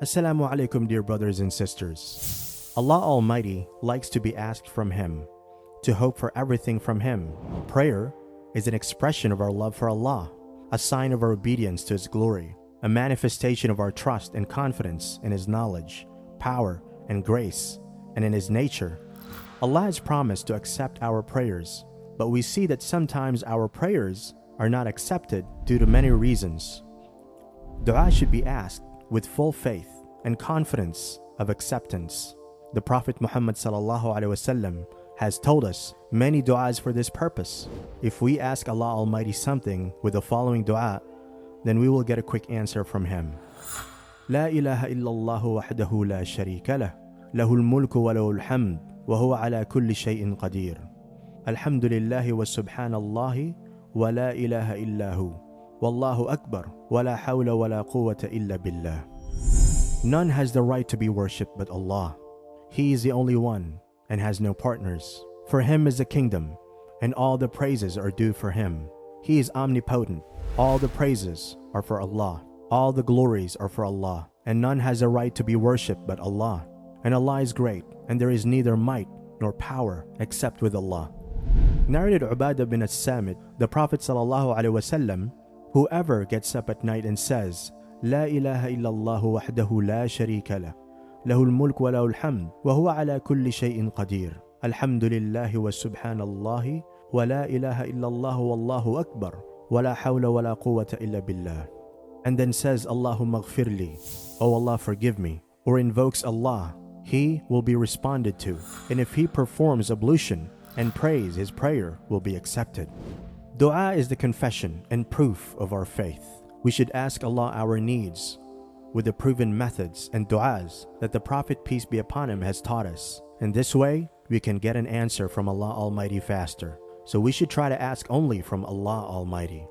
Assalamu alaikum, dear brothers and sisters. Allah Almighty likes to be asked from Him, to hope for everything from Him. Prayer is an expression of our love for Allah, a sign of our obedience to His glory, a manifestation of our trust and confidence in His knowledge, power, and grace, and in His nature. Allah has promised to accept our prayers, but we see that sometimes our prayers are not accepted due to many reasons. Dua should be asked with full faith and confidence of acceptance. The Prophet Muhammad ﷺ has told us many du'as for this purpose. If we ask Allah Almighty something with the following du'a, then we will get a quick answer from Him. La-ilaha illallahu Wahdahu la Sharika Lahulmulku waLahul hamdu wahuwa ala kulli shai'in Qadeer. Alhamdu lillahi wa subhanallahi wa-la-ilaha illahu wallahu akbar wala hawla wala Quwata illa billah. None has the right to be worshipped but Allah. He is the only one and has no partners. For Him is the kingdom, and all the praises are due for Him. He is omnipotent. All the praises are for Allah. All the glories are for Allah, and none has a right to be worshipped but Allah. And Allah is great, and there is neither might nor power except with Allah. Narrated Ubadah bin as-Samit, the Prophet ﷺ, whoever gets up at night and says, La-ilaha illallahu wahdahu la sharika Lahulmulku wa lahul hamdu wahuwa ala kulli shai'in Qadeer. Alhamdu lillahi wa subhanallahi wa-la-ilaha illallahu wallahu akbar wala hawla wala Quwata illa billah. And then says, Allahumma ghfirli, O Allah, forgive me, or invokes Allah, he will be responded to, and if he performs ablution and prays, his prayer will be accepted. Dua is the confession and proof of our faith. We should ask Allah our needs with the proven methods and du'as that the Prophet, peace be upon him, has taught us. In this way, we can get an answer from Allah Almighty faster. So we should try to ask only from Allah Almighty.